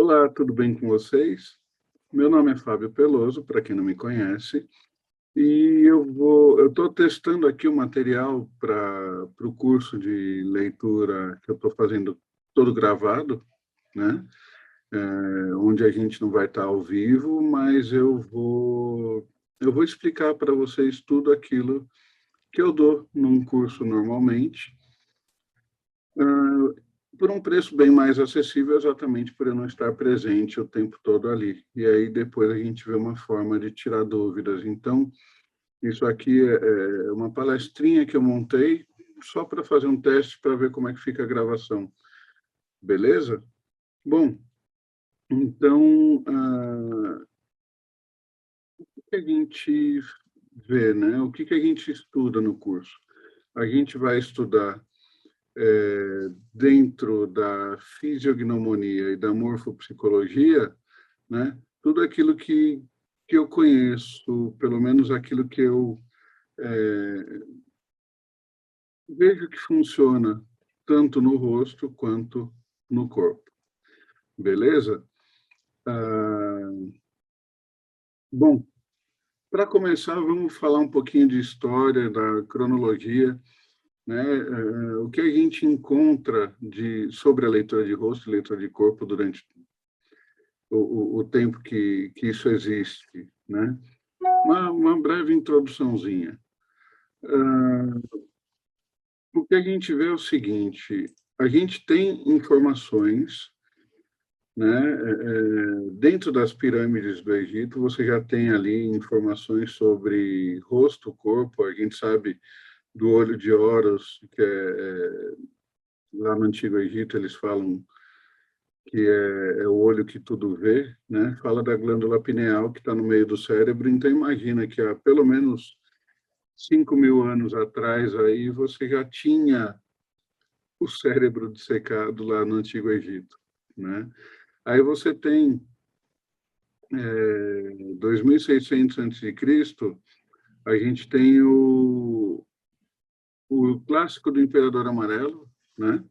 Olá, tudo bem com vocês? Meu nome é Fábio Peloso, para quem não me conhece, e eu estou testando aqui o material para o curso de leitura que eu estou fazendo todo gravado, né? Onde a gente não vai estar ao vivo, mas eu vou explicar para vocês tudo aquilo que eu dou num curso normalmente, por um preço bem mais acessível, exatamente por eu não estar presente o tempo todo ali. E aí depois a gente vê uma forma de tirar dúvidas. Então, isso aqui é uma palestrinha que eu montei só para fazer um teste para ver como é que fica a gravação. Beleza? Bom, então, o que a gente vê, né? O que a gente estuda no curso? A gente vai estudar dentro da fisiognomonia e da morfopsicologia, né? Tudo aquilo que eu conheço, pelo menos aquilo que eu vejo que funciona tanto no rosto quanto no corpo. Beleza? Ah, bom, para começar, vamos falar um pouquinho de história, da cronologia, né? O que a gente encontra sobre a leitura de rosto e leitura de corpo durante o tempo que isso existe, né? Uma breve introduçãozinha. O que a gente vê é o seguinte: a gente tem informações, né? Dentro das pirâmides do Egito, você já tem ali informações sobre rosto, corpo. A gente sabe do olho de Horus, que lá no Antigo Egito eles falam que é o olho que tudo vê, né? Fala da glândula pineal que está no meio do cérebro. Então imagina que há pelo menos 5.000 anos atrás aí você já tinha o cérebro dissecado lá no Antigo Egito, né? Aí você tem 2.600 a.C., a gente tem o clássico do Imperador Amarelo, né?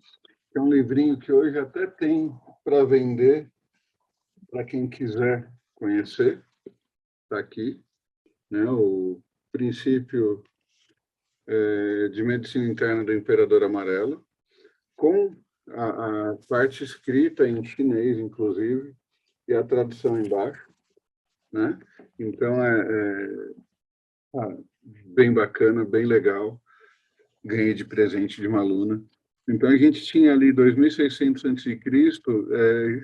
Que é um livrinho que hoje até tem para vender, para quem quiser conhecer, está aqui, né? O princípio de medicina interna do Imperador Amarelo, com a parte escrita em chinês, inclusive, e a tradução embaixo, né? Então, bem bacana, bem legal. Ganhei de presente de uma aluna. Então, a gente tinha ali 2.600 a.C.,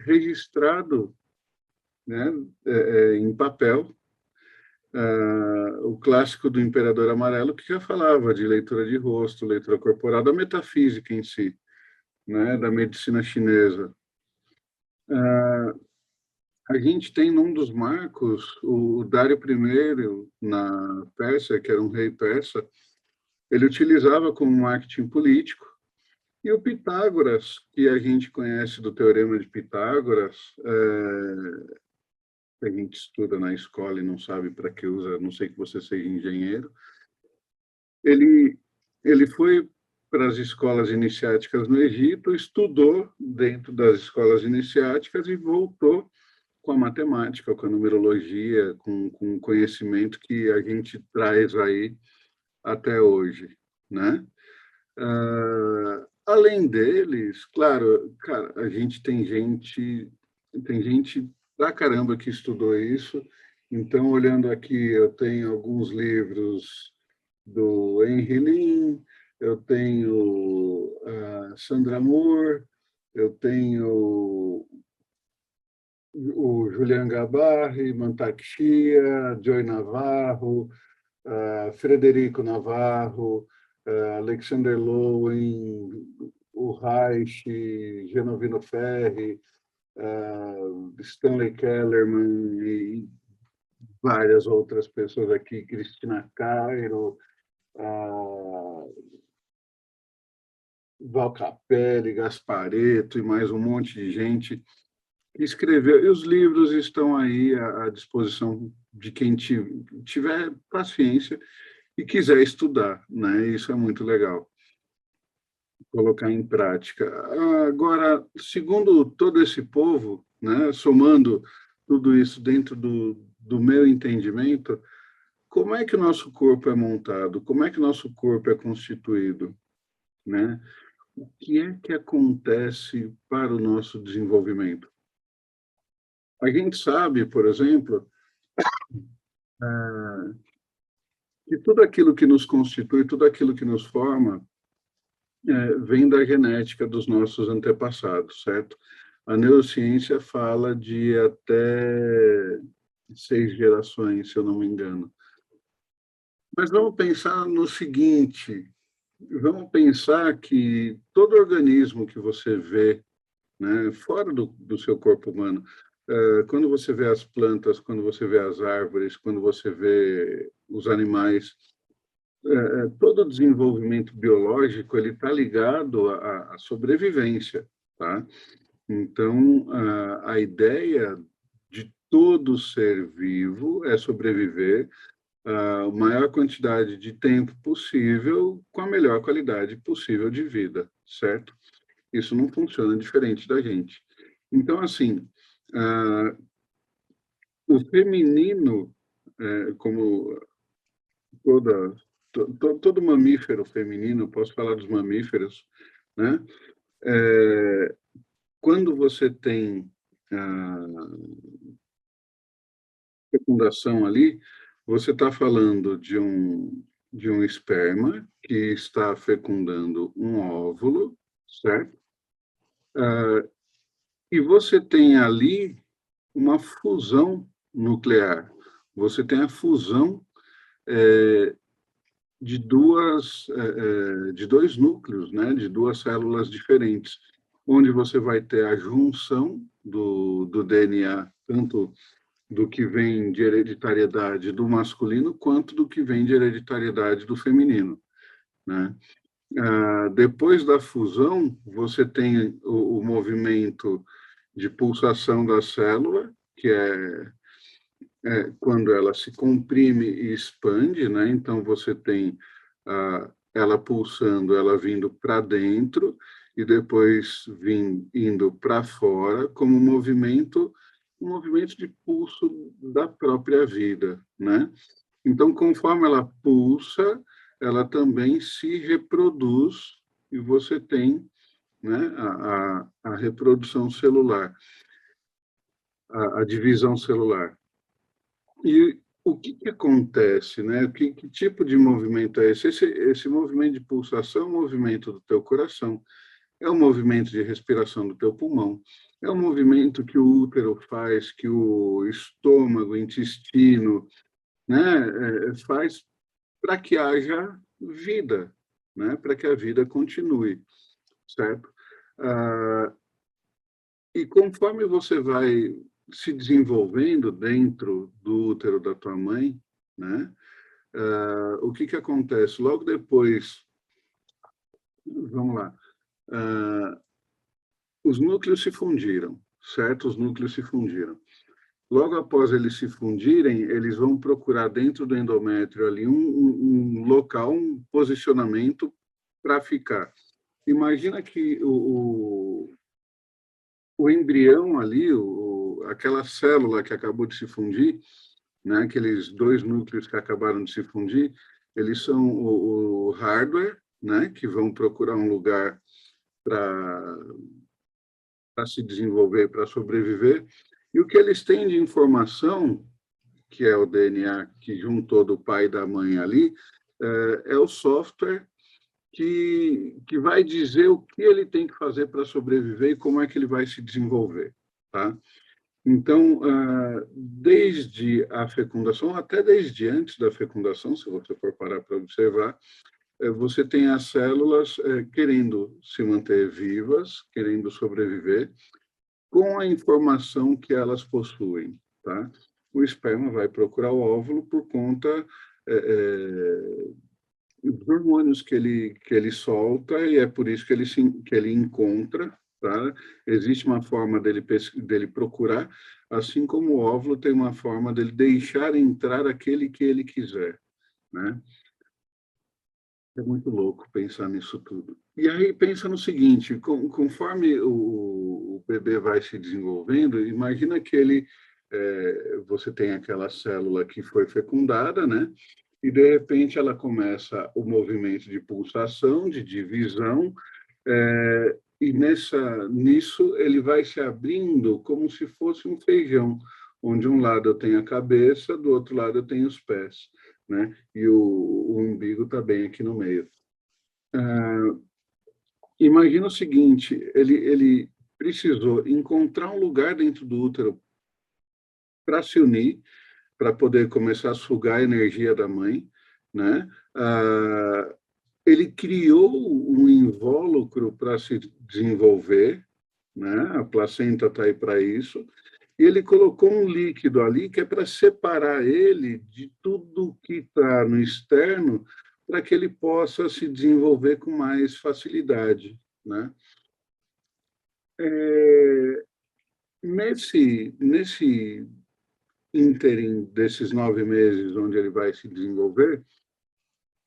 registrado, né, em papel, o clássico do Imperador Amarelo, que já falava de leitura de rosto, leitura corporal, da metafísica em si, né, da medicina chinesa. A gente tem num dos marcos o Dário I, na Pérsia, que era um rei persa. Ele utilizava como marketing político. E o Pitágoras, que a gente conhece do Teorema de Pitágoras, que a gente estuda na escola e não sabe para que usa, a não sei que você seja engenheiro, ele, ele foi para as escolas iniciáticas no Egito, estudou dentro das escolas iniciáticas e voltou com a matemática, com a numerologia, com o conhecimento que a gente traz aí até hoje, né? Além deles, claro, cara, a gente tem gente pra caramba que estudou isso. Então, olhando aqui, eu tenho alguns livros do Henry Lin, eu tenho a Sandra Moore, eu tenho o Julian Gabarri, Mantak Chia, Joy Navarro, Frederico Navarro, Alexander Lowen, o Reich, Genovino Ferri, Stanley Kellerman e várias outras pessoas aqui, Cristina Cairo, Val Capelli, Gasparetto e mais um monte de gente que escreveu. E os livros estão aí à disposição de quem tiver paciência e quiser estudar, né? Isso é muito legal. colocar em prática. Agora, segundo todo esse povo, né, somando tudo isso dentro do meu entendimento, como é que o nosso corpo é montado? Como é que o nosso corpo é constituído, né? O que é que acontece para o nosso desenvolvimento? A gente sabe, por exemplo, que tudo aquilo que nos constitui, tudo aquilo que nos forma, vem da genética dos nossos antepassados, certo? A neurociência fala de até 6 gerações, se eu não me engano. Mas vamos pensar no seguinte, vamos pensar que todo organismo que você vê, né, fora do seu corpo humano, quando você vê as plantas, quando você vê as árvores, quando você vê os animais, todo o desenvolvimento biológico ele está ligado à sobrevivência, tá? Então, a ideia de todo ser vivo é sobreviver a maior quantidade de tempo possível com a melhor qualidade possível de vida, certo? Isso não funciona diferente da gente. Então, assim, o feminino, como toda, todo mamífero feminino, posso falar dos mamíferos, né? Quando você tem a fecundação ali, você está falando de um esperma que está fecundando um óvulo, certo? E você tem ali uma fusão nuclear. Você tem a fusão de dois núcleos, né? De duas células diferentes, onde você vai ter a junção do DNA, tanto do que vem de hereditariedade do masculino, quanto do que vem de hereditariedade do feminino, né? Depois da fusão, você tem o movimento de pulsação da célula, que é quando ela se comprime e expande, né? Então, você tem ela pulsando, ela vindo para dentro e depois indo para fora, como um movimento de pulso da própria vida, né? Então, conforme ela pulsa, ela também se reproduz e você tem, né, a reprodução celular, a divisão celular. E o que acontece, né? Que tipo de movimento é esse? Esse movimento de pulsação é o movimento do teu coração, é o movimento de respiração do teu pulmão, é o movimento que o útero faz, que o estômago, o intestino, né, faz para que haja vida, né? Para que a vida continue, certo? E conforme você vai se desenvolvendo dentro do útero da tua mãe, né? O que acontece? Logo depois, vamos lá, os núcleos se fundiram, certo? Os núcleos se fundiram. Logo após eles se fundirem, eles vão procurar dentro do endométrio ali um local, um posicionamento para ficar. Imagina que o embrião ali, aquela célula que acabou de se fundir, né, aqueles dois núcleos que acabaram de se fundir, eles são o hardware, né, que vão procurar um lugar para se desenvolver, para sobreviver, e o que eles têm de informação, que é o DNA que juntou do pai e da mãe ali, é o software que vai dizer o que ele tem que fazer para sobreviver e como é que ele vai se desenvolver, tá? Então, desde a fecundação, até desde antes da fecundação, se você for parar para observar, você tem as células querendo se manter vivas, querendo sobreviver, com a informação que elas possuem, tá? O esperma vai procurar o óvulo por conta dos hormônios que ele solta, e é por isso que ele encontra, tá? Existe uma forma dele procurar, assim como o óvulo tem uma forma dele deixar entrar aquele que ele quiser, né? É muito louco pensar nisso tudo. E aí pensa no seguinte, conforme o bebê vai se desenvolvendo, imagina que você tem aquela célula que foi fecundada, né? E de repente ela começa o movimento de pulsação, de divisão, e nisso ele vai se abrindo como se fosse um feijão, onde um lado eu tenho a cabeça, do outro lado eu tenho os pés, né? E o umbigo está bem aqui no meio. Imagina o seguinte, ele precisou encontrar um lugar dentro do útero para se unir, para poder começar a sugar a energia da mãe, né? Ele criou um invólucro para se desenvolver, né? A placenta está aí para isso, e ele colocou um líquido ali que é para separar ele de tudo que está no externo, para que ele possa se desenvolver com mais facilidade, né? É, nesse ínterim desses 9 meses, onde ele vai se desenvolver,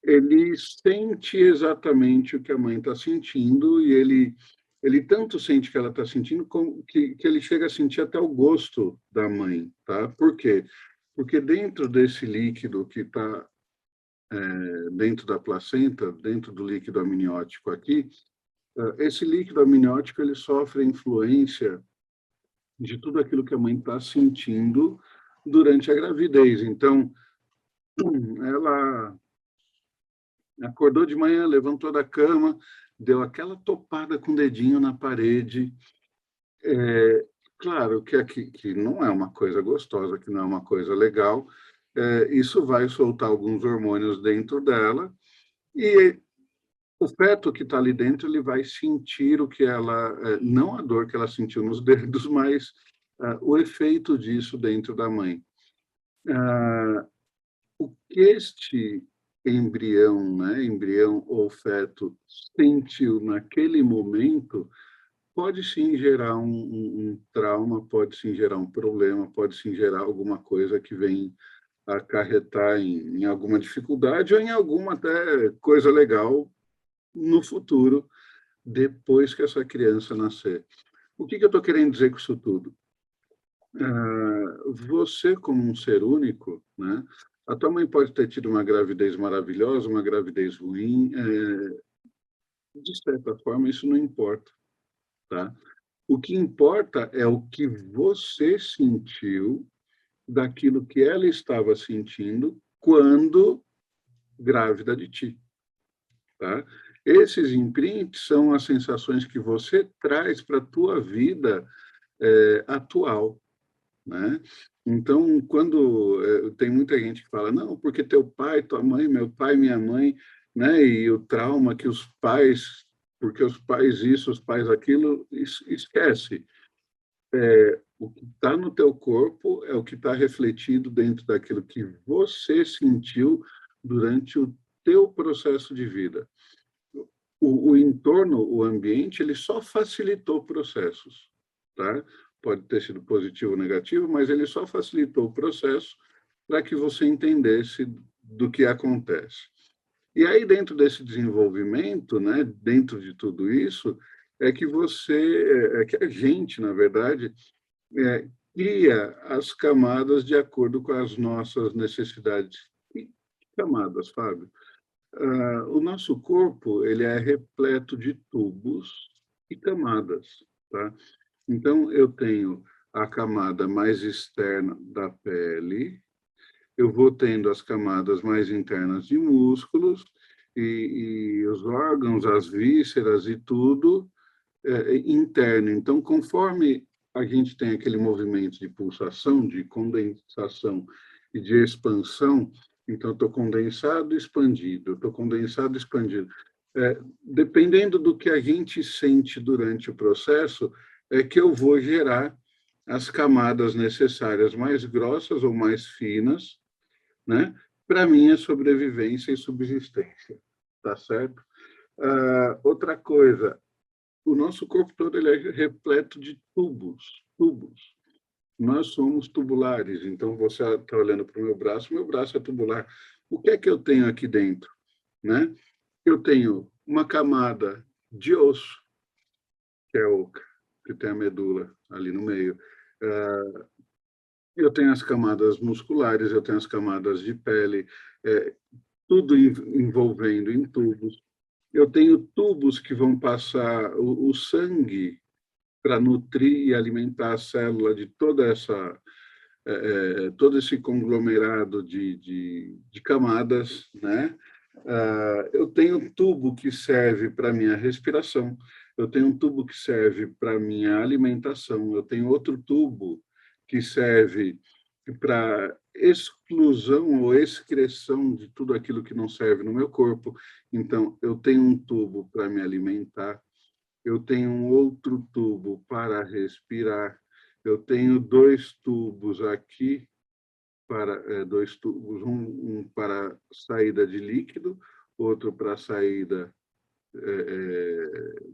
ele sente exatamente o que a mãe está sentindo e ele tanto sente que ela está sentindo que ele chega a sentir até o gosto da mãe, tá? Por quê? Porque dentro desse líquido que está dentro da placenta, dentro do líquido amniótico aqui, esse líquido amniótico ele sofre a influência de tudo aquilo que a mãe está sentindo durante a gravidez. Então, ela acordou de manhã, levantou da cama, deu aquela topada com o dedinho na parede. Claro que aqui que não é uma coisa gostosa, que não é uma coisa legal. Isso vai soltar alguns hormônios dentro dela e o feto que está ali dentro ele vai sentir o que ela, não a dor que ela sentiu nos dedos, mas o efeito disso dentro da mãe. O que este embrião, né, embrião ou feto sentiu naquele momento, pode sim gerar um trauma, pode sim gerar um problema, pode sim gerar alguma coisa que vem acarretar em alguma dificuldade ou em alguma até coisa legal no futuro, depois que essa criança nascer. O que eu estou querendo dizer com isso tudo? Você, como um ser único, né? A tua mãe pode ter tido uma gravidez maravilhosa, uma gravidez ruim, de certa forma, isso não importa, tá? O que importa é o que você sentiu daquilo que ela estava sentindo quando grávida de ti, tá? Esses imprints são as sensações que você traz para a tua vida atual, né? Então, quando tem muita gente que fala, não, porque teu pai, tua mãe, meu pai, minha mãe, né? E o trauma que os pais, porque os pais isso, os pais aquilo, esquece. O que está no teu corpo é o que está refletido dentro daquilo que você sentiu durante o teu processo de vida. O entorno, o ambiente, ele só facilitou processos, tá? Pode ter sido positivo ou negativo, mas ele só facilitou o processo para que você entendesse do que acontece. E aí, dentro desse desenvolvimento, né, dentro de tudo isso, é que a gente, na verdade, cria as camadas de acordo com as nossas necessidades. E camadas, Fábio? O nosso corpo ele é repleto de tubos e camadas, tá? Então, eu tenho a camada mais externa da pele, eu vou tendo as camadas mais internas de músculos e os órgãos, as vísceras e tudo interno. Então, conforme a gente tem aquele movimento de pulsação, de condensação e de expansão, então estou condensado, expandido, estou condensado, expandido. Dependendo do que a gente sente durante o processo, é que eu vou gerar as camadas necessárias mais grossas ou mais finas, né, para minha sobrevivência e subsistência, tá certo? Outra coisa, o nosso corpo todo ele é repleto de tubos. Nós somos tubulares, então você está olhando para o meu braço é tubular. O que é que eu tenho aqui dentro, né? eu tenho uma camada de osso, que é o que tem a medula ali no meio. Eu tenho as camadas musculares, eu tenho as camadas de pele, tudo envolvendo em tubos. Eu tenho tubos que vão passar o sangue para nutrir e alimentar a célula de toda essa todo esse conglomerado de camadas, né? Eu tenho um tubo que serve para minha respiração, eu tenho um tubo que serve para minha alimentação, eu tenho outro tubo que serve para exclusão ou excreção de tudo aquilo que não serve no meu corpo. Então, eu tenho um tubo para me alimentar, eu tenho um outro tubo para respirar, eu tenho dois tubos aqui para dois tubos, um para saída de líquido, outro para saída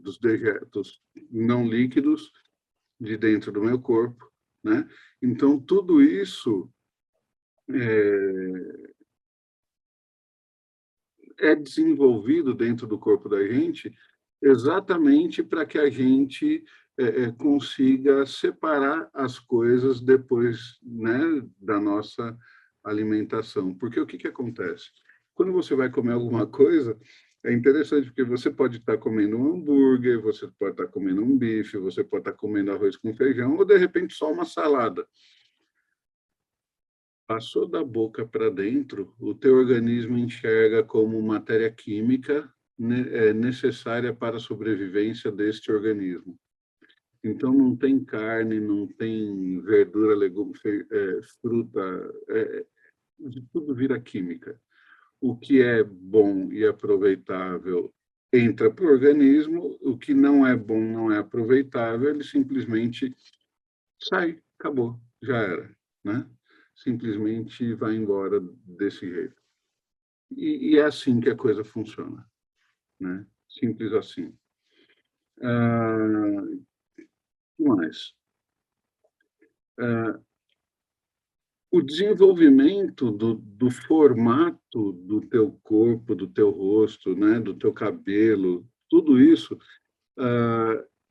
dos dejetos não líquidos de dentro do meu corpo, né? Então tudo isso é desenvolvido dentro do corpo da gente exatamente para que a gente consiga separar as coisas depois, né, da nossa alimentação. Porque o que acontece? Quando você vai comer alguma coisa, é interessante porque você pode estar comendo um hambúrguer, você pode estar comendo um bife, você pode estar comendo arroz com feijão, ou de repente só uma salada. Passou da boca para dentro, o teu organismo enxerga como matéria química necessária para a sobrevivência deste organismo. Então, não tem carne, não tem verdura, legume, fruta, tudo vira química. O que é bom e aproveitável entra para o organismo, o que não é bom, não é aproveitável, ele simplesmente sai, acabou, já era, né? Simplesmente vai embora desse jeito. E é assim que a coisa funciona, né? Simples assim. O que mais? O desenvolvimento do formato do teu corpo, do teu rosto, né? Do teu cabelo, tudo isso,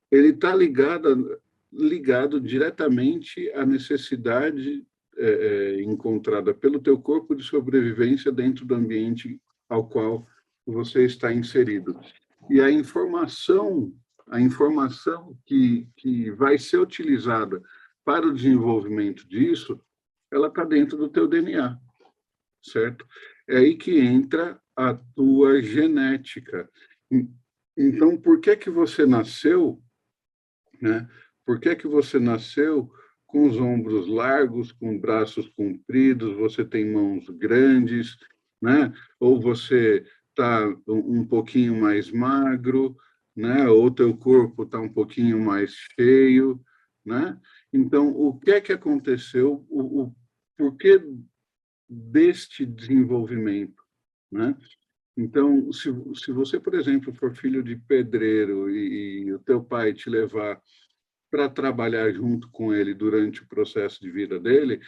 ele está ligado diretamente à necessidade encontrada pelo teu corpo de sobrevivência dentro do ambiente ao qual você está inserido. E a informação que vai ser utilizada para o desenvolvimento disso, ela está dentro do teu DNA, certo? É aí que entra a tua genética. Então, por que que você nasceu, né? Por que que você nasceu com os ombros largos, com braços compridos, você tem mãos grandes, né? Ou você está um pouquinho mais magro, né? Ou teu corpo está um pouquinho mais cheio, né? Então, o que é que aconteceu? O porquê deste desenvolvimento, né? Então, se você, por exemplo, for filho de pedreiro e o teu pai te levar para trabalhar junto com ele durante o processo de vida dele,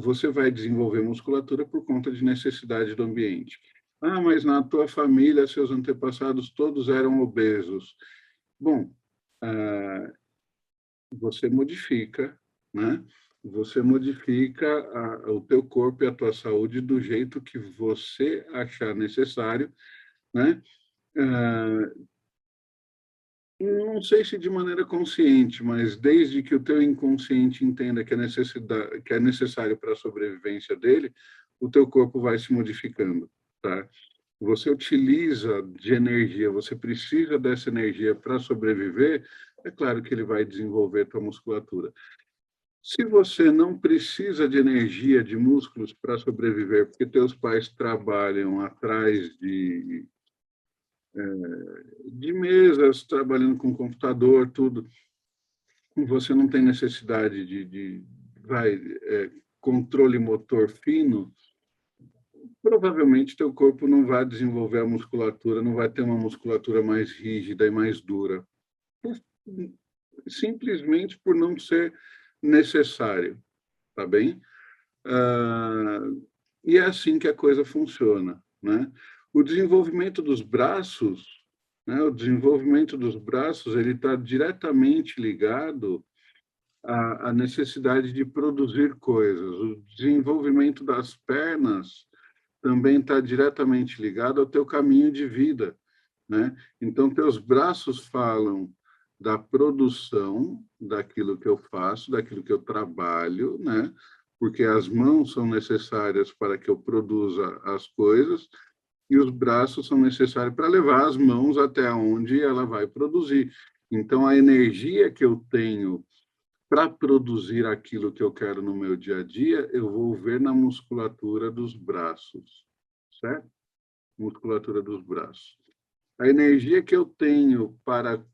você vai desenvolver musculatura por conta de necessidade do ambiente. Ah, mas na tua família, seus antepassados todos eram obesos. Bom, você modifica, né? Você modifica o teu corpo e a tua saúde do jeito que você achar necessário, né? Não sei se de maneira consciente, mas desde que o teu inconsciente entenda que é necessário para a sobrevivência dele, o teu corpo vai se modificando, tá? Você utiliza de energia, você precisa dessa energia para sobreviver, é claro que ele vai desenvolver tua musculatura. Se você não precisa de energia, de músculos para sobreviver, porque teus pais trabalham atrás de mesas, trabalhando com computador, tudo, você não tem necessidade controle motor fino, provavelmente teu corpo não vai desenvolver a musculatura, não vai ter uma musculatura mais rígida e mais dura, simplesmente por não ser necessário, tá bem? E é assim que a coisa funciona, né? O desenvolvimento dos braços, né, o desenvolvimento dos braços, ele está diretamente ligado à necessidade de produzir coisas. O desenvolvimento das pernas também está diretamente ligado ao teu caminho de vida, né? Então, teus braços falam da produção daquilo que eu faço, daquilo que eu trabalho, né? Porque as mãos são necessárias para que eu produza as coisas e os braços são necessários para levar as mãos até onde ela vai produzir. Então, a energia que eu tenho para produzir aquilo que eu quero no meu dia a dia, eu vou ver na musculatura dos braços, certo? Musculatura dos braços. A energia que eu tenho para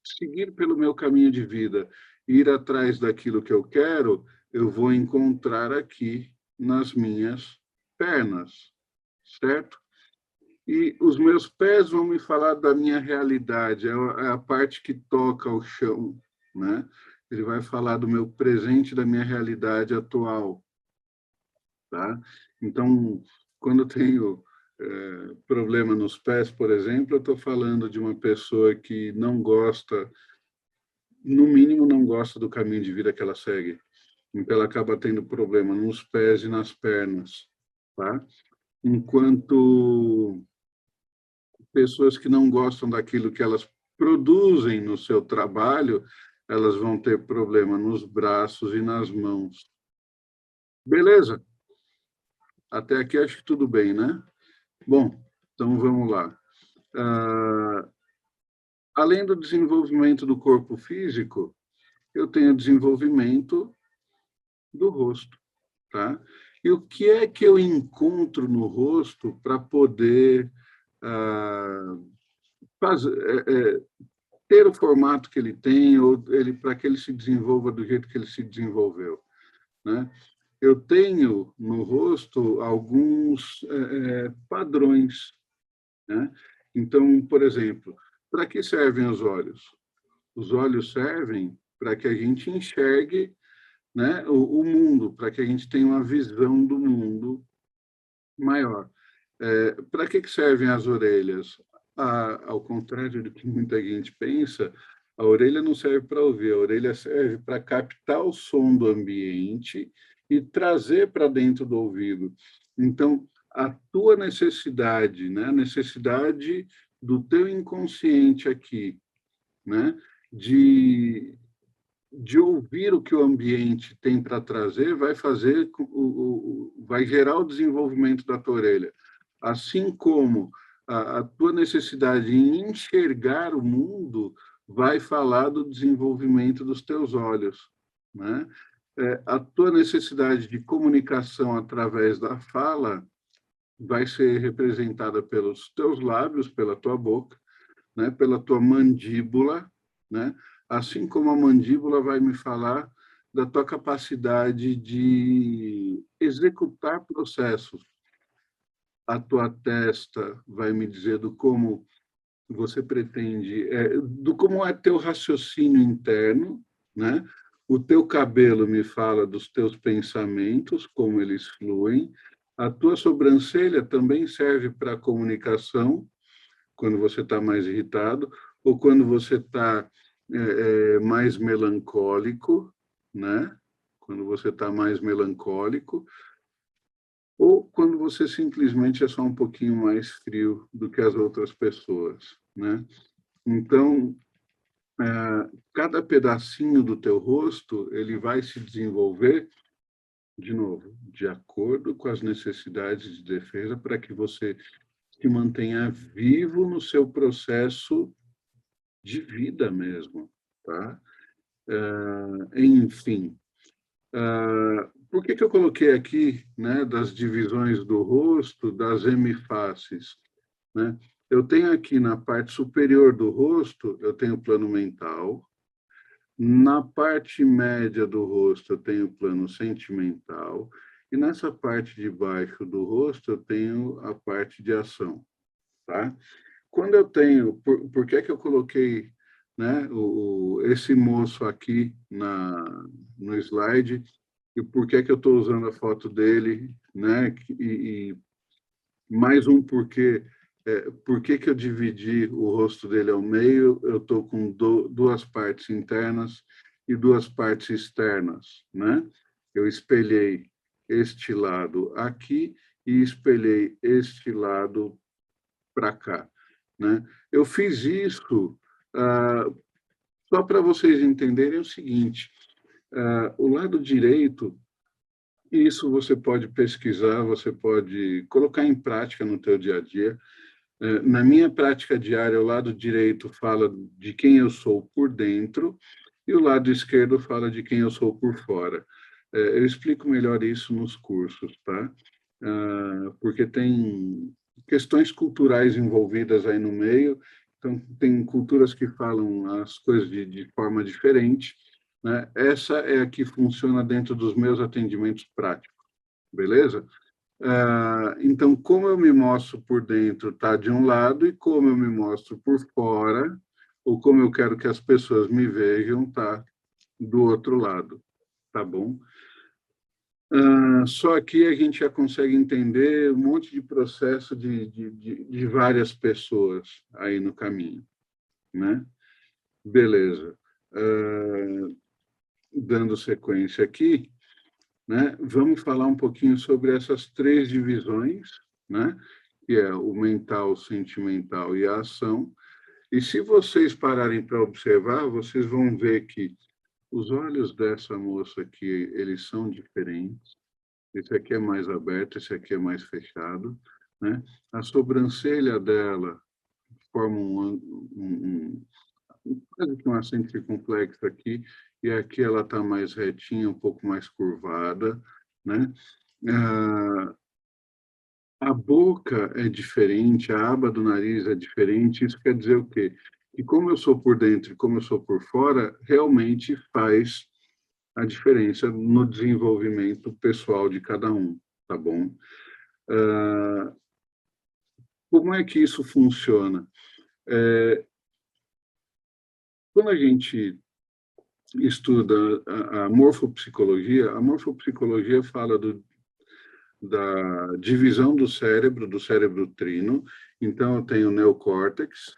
seguir pelo meu caminho de vida, ir atrás daquilo que eu quero, eu vou encontrar aqui nas minhas pernas, certo? E os meus pés vão me falar da minha realidade, é a parte que toca o chão, né? Ele vai falar do meu presente, da minha realidade atual, tá? Então, quando eu tenho problema nos pés, por exemplo, eu estou falando de uma pessoa que não gosta, no mínimo não gosta do caminho de vida que ela segue. Então, ela acaba tendo problema nos pés e nas pernas, tá? Enquanto pessoas que não gostam daquilo que elas produzem no seu trabalho, elas vão ter problema nos braços e nas mãos. Beleza? Até aqui acho que tudo bem, né? Bom, então vamos lá. Além do desenvolvimento do corpo físico, eu tenho desenvolvimento do rosto, tá? E o que é que eu encontro no rosto para poder ter o formato que ele tem, ou para que ele se desenvolva do jeito que ele se desenvolveu, né? Eu tenho no rosto alguns padrões, né? Então, por exemplo, para que servem os olhos? Os olhos servem para que a gente enxergue, né, o mundo, para que a gente tenha uma visão do mundo maior. Para que servem as orelhas? Ao contrário do que muita gente pensa, a orelha não serve para ouvir, a orelha serve para captar o som do ambiente e trazer para dentro do ouvido. Então, a tua necessidade, né, a necessidade do teu inconsciente aqui, né, de ouvir o que o ambiente tem para trazer, vai fazer, vai gerar o desenvolvimento da tua orelha. Assim como a tua necessidade em enxergar o mundo vai falar do desenvolvimento dos teus olhos, né? A tua necessidade de comunicação através da fala vai ser representada pelos teus lábios, pela tua boca, né? Pela tua mandíbula, né? Assim como a mandíbula vai me falar da tua capacidade de executar processos. A tua testa vai me dizer do como você pretende, do como é teu raciocínio interno, né? O teu cabelo me fala dos teus pensamentos, como eles fluem. A tua sobrancelha também serve para comunicação, quando você está mais irritado, ou quando você está mais melancólico, né? Quando você está mais melancólico, ou quando você simplesmente é só um pouquinho mais frio do que as outras pessoas, né? Então, cada pedacinho do teu rosto, ele vai se desenvolver, de novo, de acordo com as necessidades de defesa, para que você se mantenha vivo no seu processo de vida mesmo, tá? Enfim, por que eu coloquei aqui, né, das divisões do rosto, das hemifaces, né? Eu tenho aqui na parte superior do rosto, eu tenho o plano mental, na parte média do rosto eu tenho o plano sentimental, e nessa parte de baixo do rosto eu tenho a parte de ação, tá? Quando eu tenho, por que eu coloquei, né, esse moço aqui no slide, e por que eu estou usando a foto dele, né, mais um porquê. Por que eu dividi o rosto dele ao meio? Eu estou com duas partes internas e duas partes externas, né? Eu espelhei este lado aqui e espelhei este lado para cá, né? Eu fiz isso só para vocês entenderem o seguinte: o lado direito, isso você pode pesquisar, você pode colocar em prática no teu dia a dia. Na minha prática diária, o lado direito fala de quem eu sou por dentro e o lado esquerdo fala de quem eu sou por fora. Eu explico melhor isso nos cursos, tá? Porque tem questões culturais envolvidas aí no meio, então tem culturas que falam as coisas de forma diferente, né? Essa é a que funciona dentro dos meus atendimentos práticos, beleza? Então, como eu me mostro por dentro está de um lado e como eu me mostro por fora, ou como eu quero que as pessoas me vejam, está do outro lado, tá bom? Só aqui a gente já consegue entender um monte de processo de várias pessoas aí no caminho, né? Beleza. Dando sequência aqui, né? Vamos falar um pouquinho sobre essas três divisões, né? Que é o mental, o sentimental e a ação. E se vocês pararem para observar, vocês vão ver que os olhos dessa moça aqui, eles são diferentes. Esse aqui é mais aberto, esse aqui é mais fechado, né? A sobrancelha dela forma quase que um acento circunflexo aqui, e aqui ela está mais retinha, um pouco mais curvada, né? A boca é diferente, a aba do nariz é diferente. Isso quer dizer o quê? Que como eu sou por dentro e como eu sou por fora, realmente faz a diferença no desenvolvimento pessoal de cada um, tá bom? Como é que isso funciona? Quando a gente estuda a morfopsicologia, a morfopsicologia fala da divisão do cérebro trino. Então, eu tenho o neocórtex,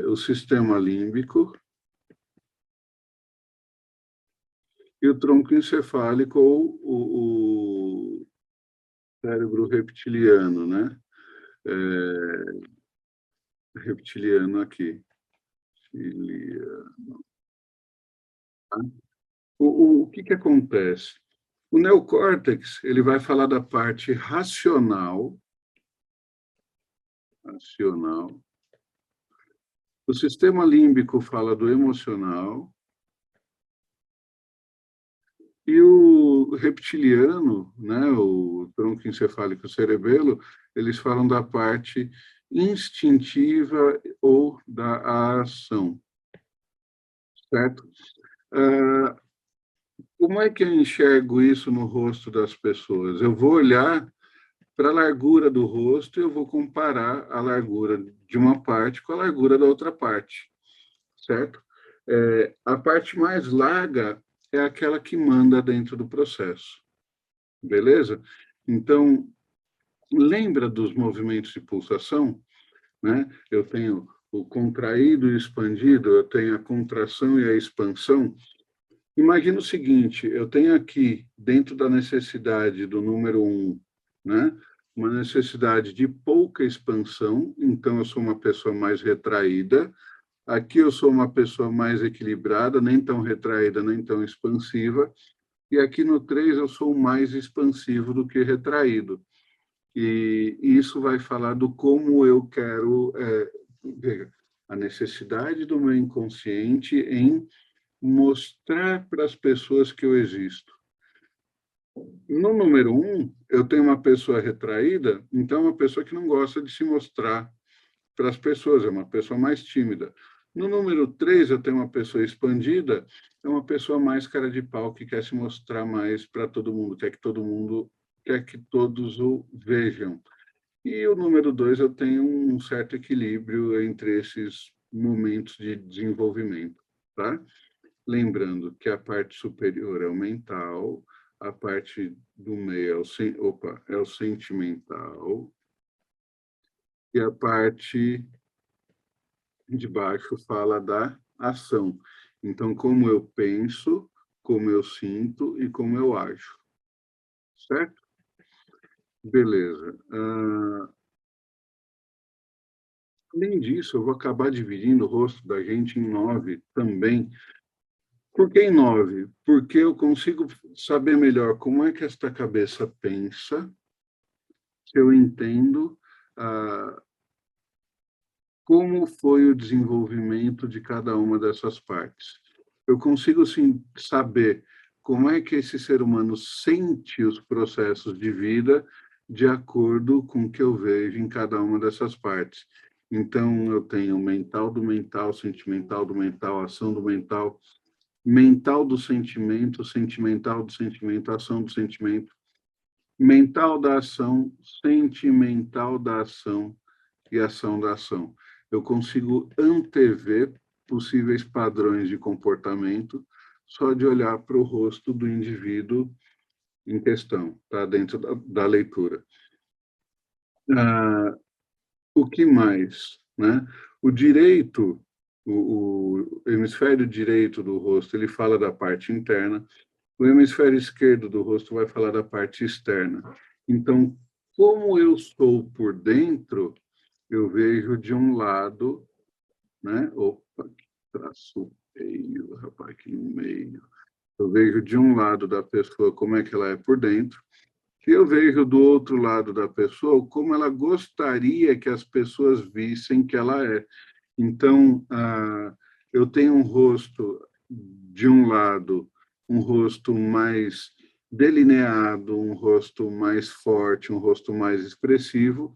o sistema límbico e o tronco encefálico ou o cérebro reptiliano, né? Reptiliano aqui. Tá? O que acontece? O neocórtex, ele vai falar da parte racional. O sistema límbico fala do emocional. E o reptiliano, né, o tronco encefálico cerebelo, eles falam da parte instintiva ou da ação, certo? Como é que eu enxergo isso no rosto das pessoas? Eu vou olhar para a largura do rosto e eu vou comparar a largura de uma parte com a largura da outra parte, certo? A parte mais larga é aquela que manda dentro do processo, beleza? Então, lembra dos movimentos de pulsação, né? Eu tenho o contraído e o expandido, eu tenho a contração e a expansão. Imagina o seguinte, eu tenho aqui, dentro da necessidade do número 1, né? Uma necessidade de pouca expansão, então eu sou uma pessoa mais retraída. Aqui eu sou uma pessoa mais equilibrada, nem tão retraída, nem tão expansiva. E aqui no 3 eu sou mais expansivo do que retraído. E isso vai falar do como eu quero a necessidade do meu inconsciente em mostrar para as pessoas que eu existo. No número 1, eu tenho uma pessoa retraída, então é uma pessoa que não gosta de se mostrar para as pessoas, é uma pessoa mais tímida. No número 3, eu tenho uma pessoa expandida, é uma pessoa mais cara de pau, que quer se mostrar mais para todo mundo, quer que todos o vejam. E o número 2, eu tenho um certo equilíbrio entre esses momentos de desenvolvimento, tá? Lembrando que a parte superior é o mental, a parte do meio é o sentimental, e a parte de baixo fala da ação. Então, como eu penso, como eu sinto e como eu ajo. Certo? Beleza. Além disso, eu vou acabar dividindo o rosto da gente em 9 também. Por que em 9? Porque eu consigo saber melhor como é que esta cabeça pensa, se eu entendo como foi o desenvolvimento de cada uma dessas partes. Eu consigo, sim, saber como é que esse ser humano sente os processos de vida de acordo com o que eu vejo em cada uma dessas partes. Então, eu tenho mental do mental, sentimental do mental, ação do mental, mental do sentimento, sentimental do sentimento, ação do sentimento, mental da ação, sentimental da ação e ação da ação. Eu consigo antever possíveis padrões de comportamento só de olhar para o rosto do indivíduo em questão, tá? Dentro da leitura. O que mais, né? O direito, o hemisfério direito do rosto, ele fala da parte interna, o hemisfério esquerdo do rosto vai falar da parte externa. Então, como eu sou por dentro, eu vejo de um lado, né? Opa, que traço feio, rapaz, aqui no meio. Eu vejo de um lado da pessoa como é que ela é por dentro, e eu vejo do outro lado da pessoa como ela gostaria que as pessoas vissem que ela é. Então, eu tenho um rosto, de um lado, um rosto mais delineado, um rosto mais forte, um rosto mais expressivo,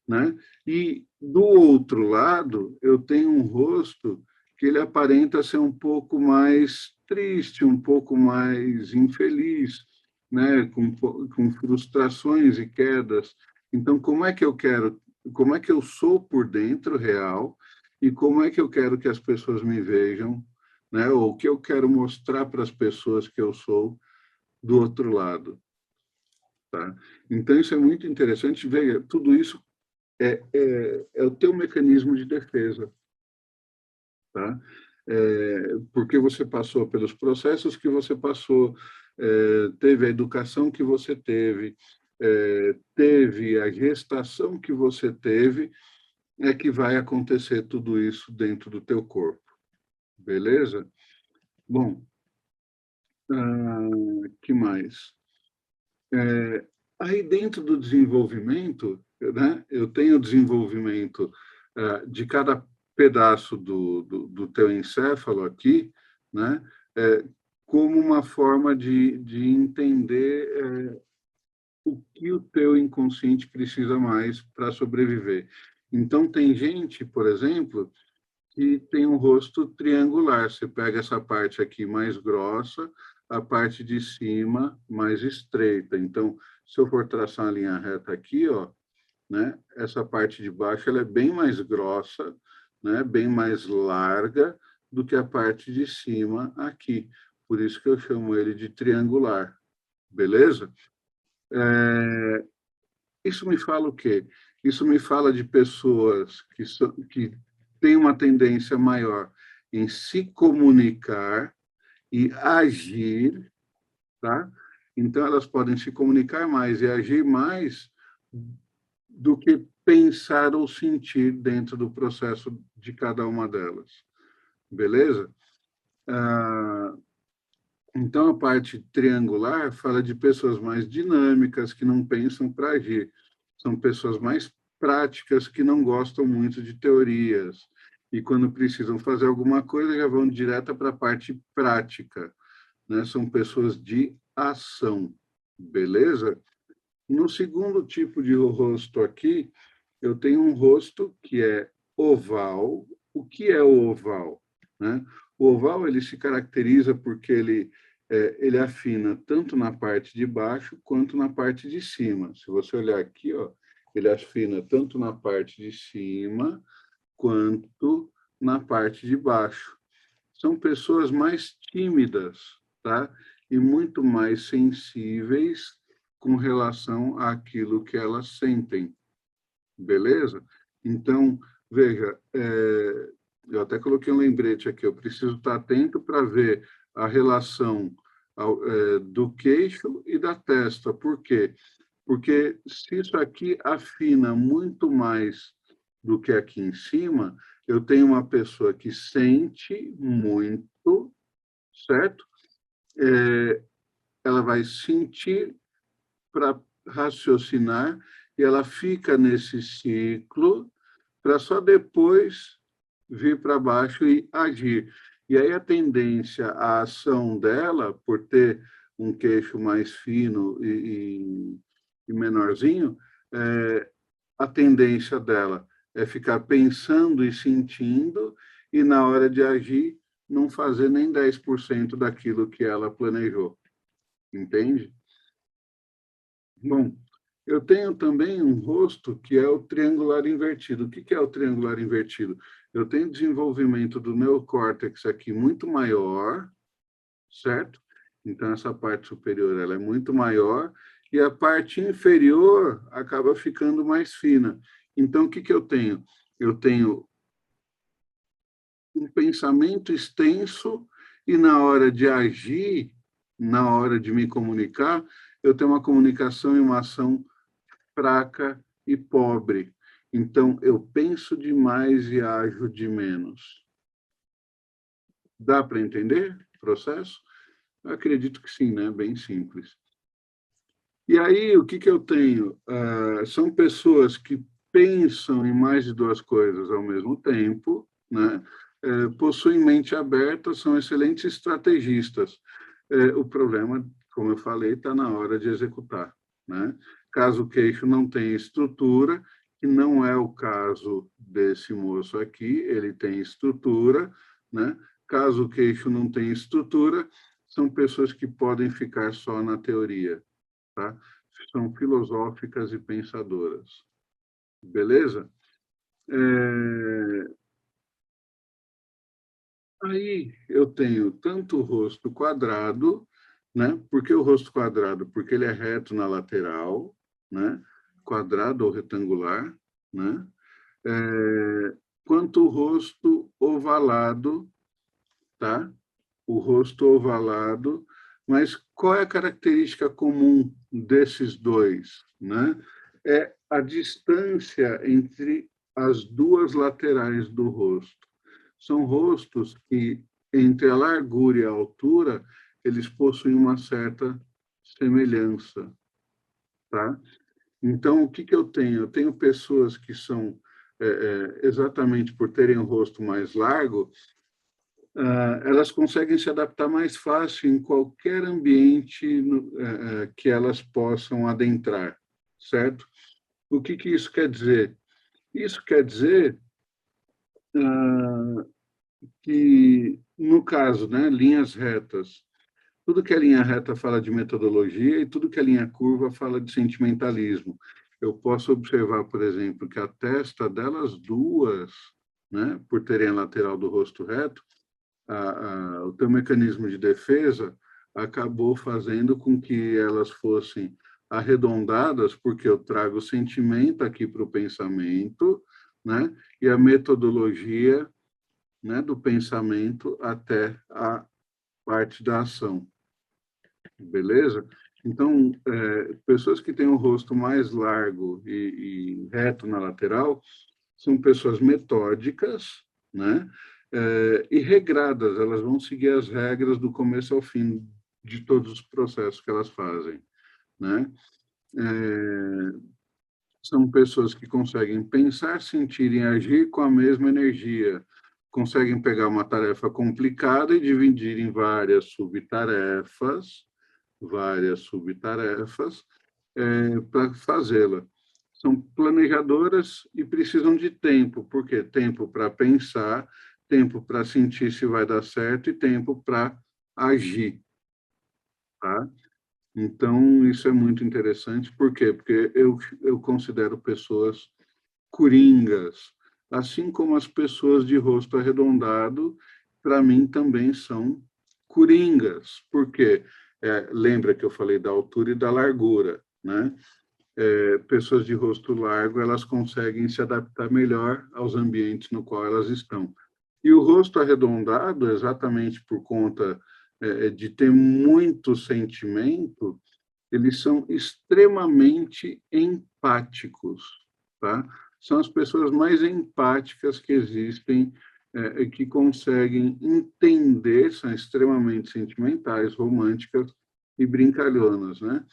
né? E do outro lado, eu tenho um rosto que ele aparenta ser um pouco mais triste, um pouco mais infeliz, né? Com frustrações e quedas. Então, como é que eu sou por dentro real e como é que eu quero que as pessoas me vejam, né? Ou o que eu quero mostrar para as pessoas que eu sou do outro lado, tá? Então, isso é muito interessante. Veja, tudo isso é o teu mecanismo de defesa, tá? Porque você passou pelos processos que você passou, teve a educação que você teve, teve a gestação que você teve, é que vai acontecer tudo isso dentro do teu corpo, beleza? Bom, que mais? Aí dentro do desenvolvimento, né, eu tenho o desenvolvimento de cada pedaço do teu encéfalo aqui, né, como uma forma de entender o que o teu inconsciente precisa mais para sobreviver. Então, tem gente, por exemplo, que tem um rosto triangular. Você pega essa parte aqui mais grossa, a parte de cima mais estreita. Então, se eu for traçar uma linha reta aqui, ó, né, essa parte de baixo ela é bem mais grossa, né, bem mais larga do que a parte de cima aqui. Por isso que eu chamo ele de triangular. Beleza? Isso me fala o quê? Isso me fala de pessoas que têm uma tendência maior em se comunicar e agir, tá? Então, elas podem se comunicar mais e agir mais do que pensar ou sentir dentro do processo de cada uma delas. Beleza? Então, a parte triangular fala de pessoas mais dinâmicas, que não pensam para agir. São pessoas mais práticas, que não gostam muito de teorias. E quando precisam fazer alguma coisa, já vão direto para a parte prática, né? São pessoas de ação. Beleza? No segundo tipo de rosto aqui, eu tenho um rosto que é oval. O que é o oval, né? O oval ele se caracteriza porque ele afina tanto na parte de baixo quanto na parte de cima. Se você olhar aqui, ó, ele afina tanto na parte de cima quanto na parte de baixo. São pessoas mais tímidas, tá? e muito mais sensíveis com relação àquilo que elas sentem, beleza? Então, veja, eu até coloquei um lembrete aqui, eu preciso estar atento para ver a relação do queixo e da testa. Por quê? Porque se isso aqui afina muito mais do que aqui em cima, eu tenho uma pessoa que sente muito, certo? Ela vai sentir para raciocinar e ela fica nesse ciclo para só depois vir para baixo e agir. E aí a tendência, a ação dela, por ter um queixo mais fino e menorzinho, a tendência dela é ficar pensando e sentindo, e na hora de agir, não fazer nem 10% daquilo que ela planejou. Entende? Bom, eu tenho também um rosto que é o triangular invertido. O que é o triangular invertido? Eu tenho desenvolvimento do neocórtex aqui muito maior, certo? Então, essa parte superior ela é muito maior, e a parte inferior acaba ficando mais fina. Então, o que eu tenho? Eu tenho um pensamento extenso, e na hora de agir, na hora de me comunicar, eu tenho uma comunicação e uma ação fraca e pobre. Então, eu penso demais e ajo de menos. Dá para entender o processo? Eu acredito que sim, né? Bem simples. E aí, o que eu tenho? São pessoas que pensam em mais de duas coisas ao mesmo tempo, né? Possuem mente aberta, são excelentes estrategistas. O problema, como eu falei, está na hora de executar, né? Caso o queixo não tenha estrutura, que não é o caso desse moço aqui, ele tem estrutura, né? Caso o queixo não tenha estrutura, são pessoas que podem ficar só na teoria, tá? São filosóficas e pensadoras. Beleza? Aí eu tenho tanto o rosto quadrado, né? Por que o rosto quadrado? Porque ele é reto na lateral, né? Quadrado ou retangular, né? Quanto o rosto ovalado, tá? O rosto ovalado, mas qual é a característica comum desses dois, né? É a distância entre as duas laterais do rosto. São rostos que, entre a largura e a altura, eles possuem uma certa semelhança, tá? Então, o que eu tenho? Eu tenho pessoas que são, exatamente por terem o rosto mais largo, elas conseguem se adaptar mais fácil em qualquer ambiente que elas possam adentrar, certo? O que isso quer dizer? Isso quer dizer que, no caso, né, linhas retas, tudo que é linha reta fala de metodologia e tudo que é linha curva fala de sentimentalismo. Eu posso observar, por exemplo, que a testa delas duas, né, por terem a lateral do rosto reto, o teu mecanismo de defesa acabou fazendo com que elas fossem arredondadas, porque eu trago o sentimento aqui para o pensamento, né? E a metodologia, né, do pensamento até a parte da ação. Beleza? Então, pessoas que têm o rosto mais largo e reto na lateral são pessoas metódicas, né? E regradas, elas vão seguir as regras do começo ao fim de todos os processos que elas fazem, né? São pessoas que conseguem pensar, sentir e agir com a mesma energia, conseguem pegar uma tarefa complicada e dividir em várias subtarefas, para fazê-la. São planejadoras e precisam de tempo. Por quê? Tempo para pensar, tempo para sentir se vai dar certo e tempo para agir, tá? Então, isso é muito interessante. Por quê? Porque eu considero pessoas coringas, assim como as pessoas de rosto arredondado, para mim também são coringas. Por quê? lembra que eu falei da altura e da largura, né? Pessoas de rosto largo, elas conseguem se adaptar melhor aos ambientes no qual elas estão. E o rosto arredondado, exatamente por conta de ter muito sentimento, eles são extremamente empáticos, tá? São as pessoas mais empáticas que existem, que conseguem entender, são extremamente sentimentais, românticas e brincalhonas, né?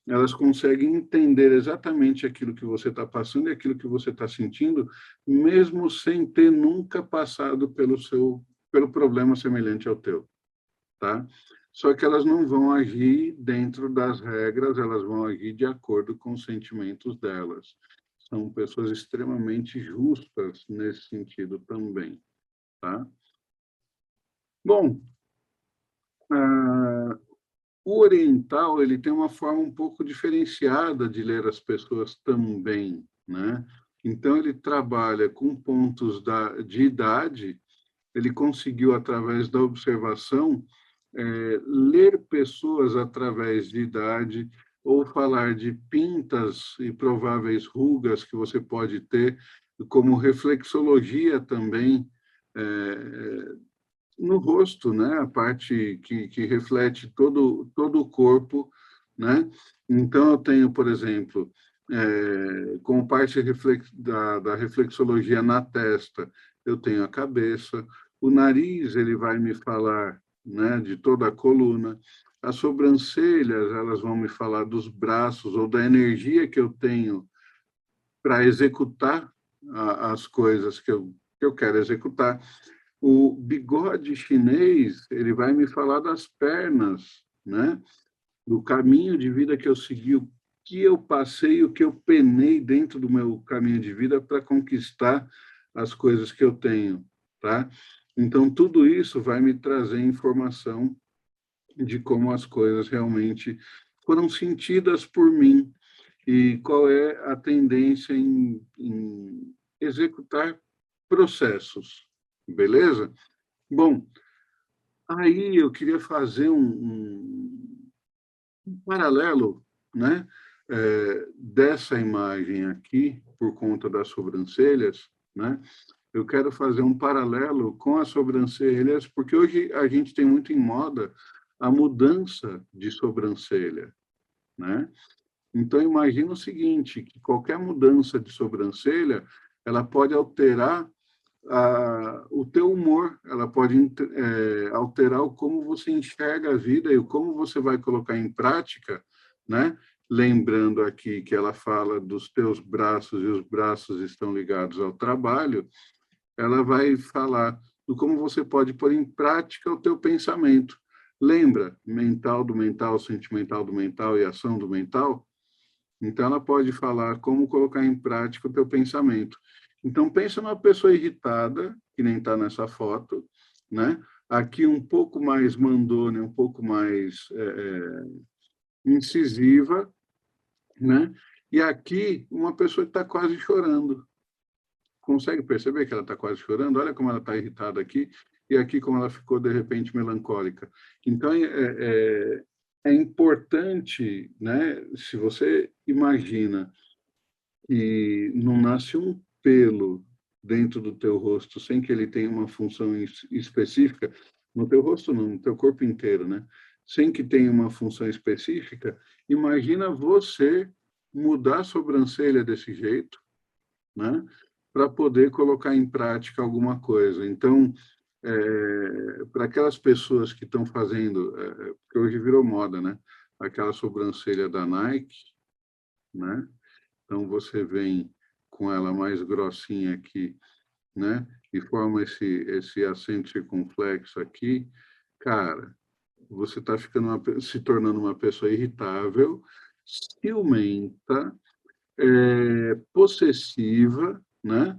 Elas conseguem entender exatamente aquilo que você está passando e aquilo que você está sentindo, mesmo sem ter nunca passado pelo problema semelhante ao teu, tá? Só que elas não vão agir dentro das regras, elas vão agir de acordo com os sentimentos delas. São pessoas extremamente justas nesse sentido também, tá? Bom, o oriental, ele tem uma forma um pouco diferenciada de ler as pessoas também, né? Então, ele trabalha com pontos de idade, ele conseguiu, através da observação, ler pessoas através de idade, ou falar de pintas e prováveis rugas que você pode ter, como reflexologia também, no rosto, né? A parte que reflete todo o corpo, né? Então, eu tenho, por exemplo, como parte da reflexologia na testa, eu tenho a cabeça, o nariz, ele vai me falar, né, de toda a coluna, as sobrancelhas, elas vão me falar dos braços ou da energia que eu tenho para executar as coisas que eu quero executar. O bigode chinês, ele vai me falar das pernas, né? Do caminho de vida que eu segui, o que eu passei, o que eu penei dentro do meu caminho de vida para conquistar as coisas que eu tenho, tá? Então, tudo isso vai me trazer informação de como as coisas realmente foram sentidas por mim e qual é a tendência em executar processos, beleza? Bom, aí eu queria fazer um paralelo, né, dessa imagem aqui, por conta das sobrancelhas, né? Eu quero fazer um paralelo com as sobrancelhas, porque hoje a gente tem muito em moda a mudança de sobrancelha, né? Então, imagina o seguinte, que qualquer mudança de sobrancelha, ela pode alterar o teu humor, ela pode alterar o como você enxerga a vida e o como você vai colocar em prática, né? Lembrando aqui que ela fala dos teus braços e os braços estão ligados ao trabalho, ela vai falar do como você pode pôr em prática o teu pensamento. Lembra mental, sentimental do mental e ação do mental? Então, ela pode falar como colocar em prática o teu pensamento. Então, pensa numa pessoa irritada, que nem está nessa foto, né? Aqui um pouco mais mandona, um pouco mais incisiva, né? E aqui uma pessoa que está quase chorando. Consegue perceber que ela está quase chorando? Olha como ela está irritada aqui, e aqui como ela ficou, de repente, melancólica. Então, é importante, né? Se você imagina que não nasce um pelo dentro do teu rosto sem que ele tenha uma função específica, no teu rosto não, no teu corpo inteiro, né? Sem que tenha uma função específica, imagina você mudar a sobrancelha desse jeito, né? Para poder colocar em prática alguma coisa. Então, para aquelas pessoas que estão fazendo, porque hoje virou moda, né? Aquela sobrancelha da Nike, né? Então, você vem com ela mais grossinha aqui, né? E forma esse acento circunflexo aqui. Cara, você está se tornando uma pessoa irritável, ciumenta, possessiva, né?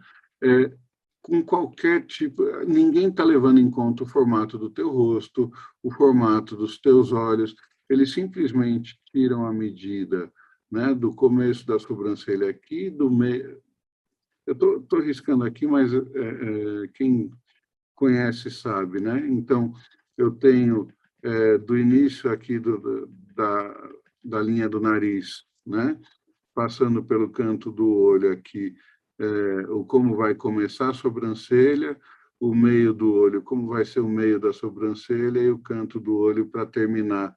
Com qualquer tipo, ninguém está levando em conta o formato do teu rosto, o formato dos teus olhos, eles simplesmente tiram a medida, né, do começo da sobrancelha aqui, do meio. Eu estou riscando aqui, mas quem conhece sabe, né? Então, eu tenho do início aqui da linha do nariz, né? Passando pelo canto do olho aqui, como vai começar a sobrancelha, o meio do olho, como vai ser o meio da sobrancelha e o canto do olho para terminar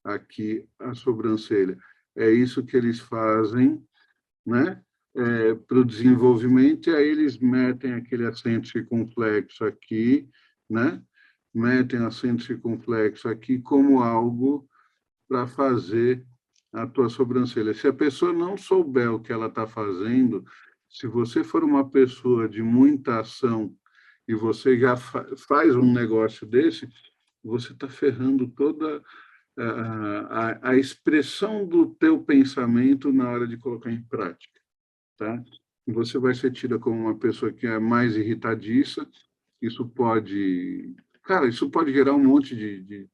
aqui a sobrancelha. É isso que eles fazem, né? Para o desenvolvimento, e aí eles metem aquele acento circunflexo aqui, né? Metem acento circunflexo aqui como algo para fazer a tua sobrancelha. Se a pessoa não souber o que ela está fazendo, se você for uma pessoa de muita ação e você já faz um negócio desse, você está ferrando toda a expressão do teu pensamento na hora de colocar em prática, tá? E você vai ser tida como uma pessoa que é mais irritadiça. Isso pode, cara, isso pode gerar um monte de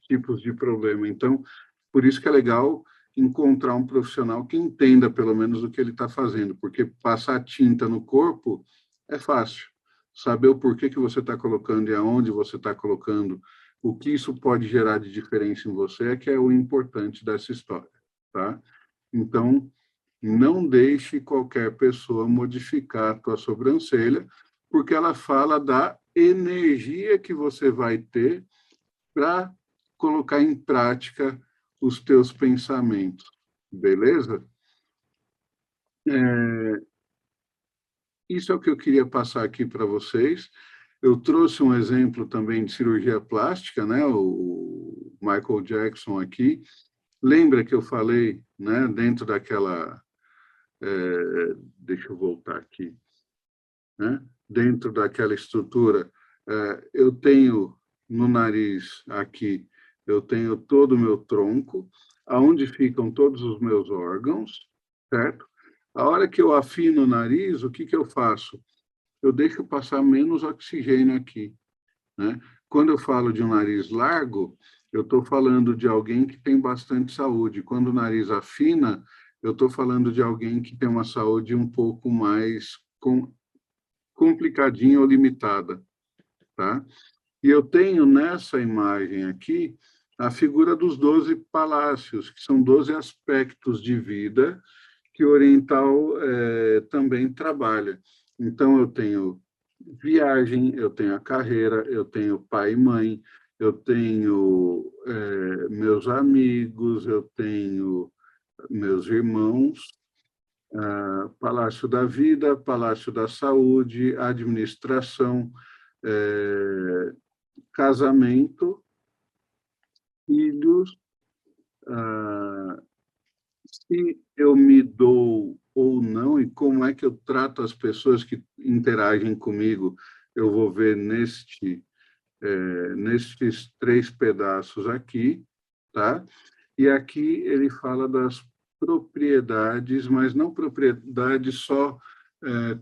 tipos de problema. Então, por isso que é legal encontrar um profissional que entenda pelo menos o que ele está fazendo, porque passar tinta no corpo é fácil. Saber o porquê que você está colocando e aonde você está colocando, o que isso pode gerar de diferença em você é que é o importante dessa história, tá? Então, não deixe qualquer pessoa modificar a tua sobrancelha, porque ela fala da energia que você vai ter para colocar em prática os teus pensamentos, beleza? Isso é o que eu queria passar aqui para vocês. Eu trouxe um exemplo também de cirurgia plástica, né? O Michael Jackson aqui. Lembra que eu falei, né? Dentro daquela... deixa eu voltar aqui. Né? Dentro daquela estrutura, eu tenho no nariz aqui, eu tenho todo o meu tronco, aonde ficam todos os meus órgãos, certo? A hora que eu afino o nariz, o que que eu faço? Eu deixo passar menos oxigênio aqui, né? Quando eu falo de um nariz largo, eu estou falando de alguém que tem bastante saúde. Quando o nariz afina, eu estou falando de alguém que tem uma saúde um pouco mais complicadinha ou limitada, tá? E eu tenho nessa imagem aqui a figura dos 12 palácios, que são 12 aspectos de vida que o oriental também trabalha. Então, eu tenho viagem, eu tenho a carreira, eu tenho pai e mãe, eu tenho meus amigos, eu tenho meus irmãos, Palácio da Vida, Palácio da Saúde, Administração, casamento, filhos, se eu me dou ou não e como é que eu trato as pessoas que interagem comigo, eu vou ver nestes 3 pedaços aqui, tá? E aqui ele fala das propriedades, mas não propriedades só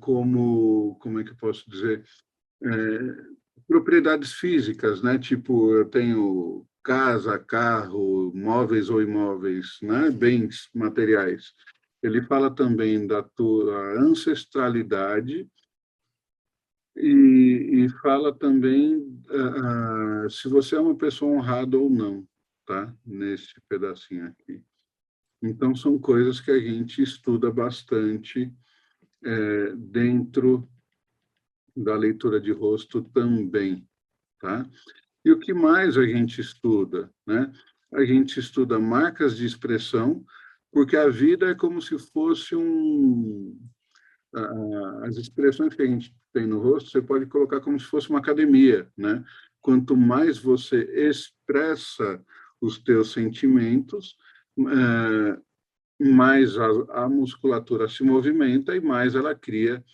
como é que eu posso dizer? Propriedades físicas, né? Tipo, eu tenho casa, carro, móveis ou imóveis, né? Bens materiais. Ele fala também da tua ancestralidade e fala também se você é uma pessoa honrada ou não, tá? Nesse pedacinho aqui. Então, são coisas que a gente estuda bastante dentro da leitura de rosto também, tá? E o que mais a gente estuda, né? A gente estuda marcas de expressão, porque a vida é como se fosse as expressões que a gente tem no rosto, você pode colocar como se fosse uma academia, né? Quanto mais você expressa os teus sentimentos, mais a musculatura se movimenta e mais ela cria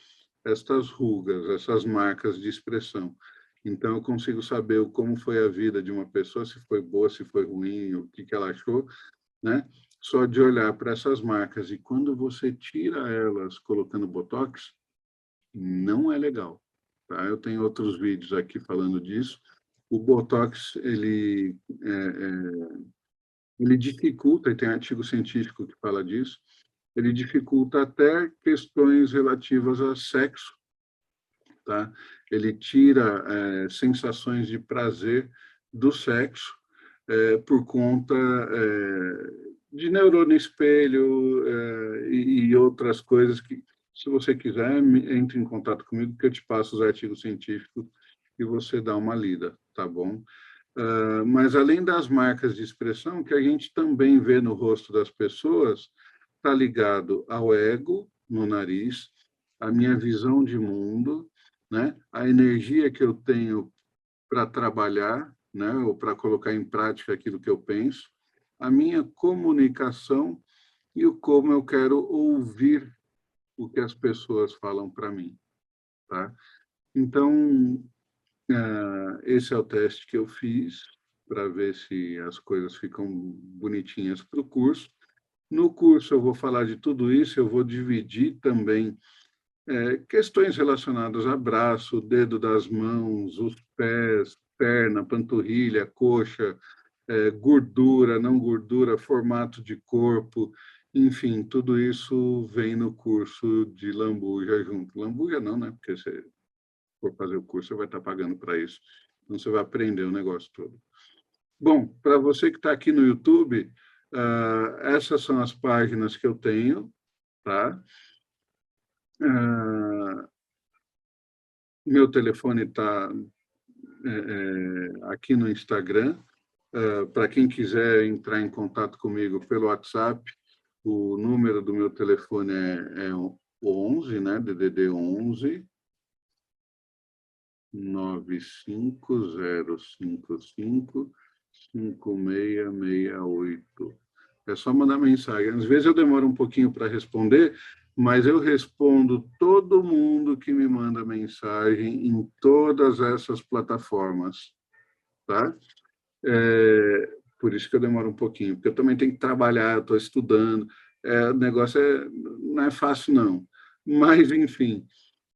estas rugas, essas marcas de expressão. Então, eu consigo saber como foi a vida de uma pessoa, se foi boa, se foi ruim, o que ela achou, né? Só de olhar para essas marcas. E quando você tira elas colocando Botox, não é legal, tá? Eu tenho outros vídeos aqui falando disso. O Botox, ele dificulta, e tem artigo científico que fala disso, ele dificulta até questões relativas a sexo, tá? Ele tira sensações de prazer do sexo, por conta de neurônio espelho e outras coisas que, se você quiser, entre em contato comigo, que eu te passo os artigos científicos e você dá uma lida, tá bom? Mas, além das marcas de expressão, que a gente também vê no rosto das pessoas, está ligado ao ego, no nariz, a minha visão de mundo, né? A energia que eu tenho para trabalhar, né? Ou para colocar em prática aquilo que eu penso, a minha comunicação e o como eu quero ouvir o que as pessoas falam para mim, tá? Então, esse é o teste que eu fiz para ver se as coisas ficam bonitinhas para o curso. No curso eu vou falar de tudo isso, eu vou dividir também questões relacionadas a braço, dedo das mãos, os pés, perna, panturrilha, coxa, gordura, não gordura, formato de corpo, enfim, tudo isso vem no curso de lambuja junto. Lambuja não, né? Porque você for fazer o curso, você vai estar pagando para isso. Então, você vai aprender o negócio todo. Bom, para você que está aqui no YouTube, essas são as páginas que eu tenho, tá? Meu telefone está aqui no Instagram. Para quem quiser entrar em contato comigo pelo WhatsApp, o número do meu telefone é 11, né? DDD 11 95055 5668. É só mandar mensagem. Às vezes eu demoro um pouquinho para responder, mas eu respondo todo mundo que me manda mensagem em todas essas plataformas, tá? Por isso que eu demoro um pouquinho, porque eu também tenho que trabalhar, estou estudando, o negócio não é fácil, não. Mas, enfim,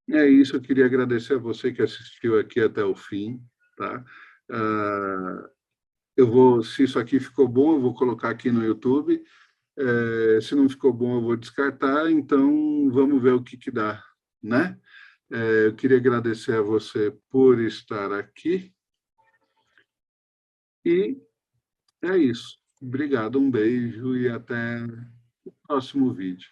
é isso. Eu queria agradecer a você que assistiu aqui até o fim, tá? Se isso aqui ficou bom, eu vou colocar aqui no YouTube. Se não ficou bom, eu vou descartar. Então, vamos ver o que dá, né? Eu queria agradecer a você por estar aqui. E é isso. Obrigado, um beijo e até o próximo vídeo.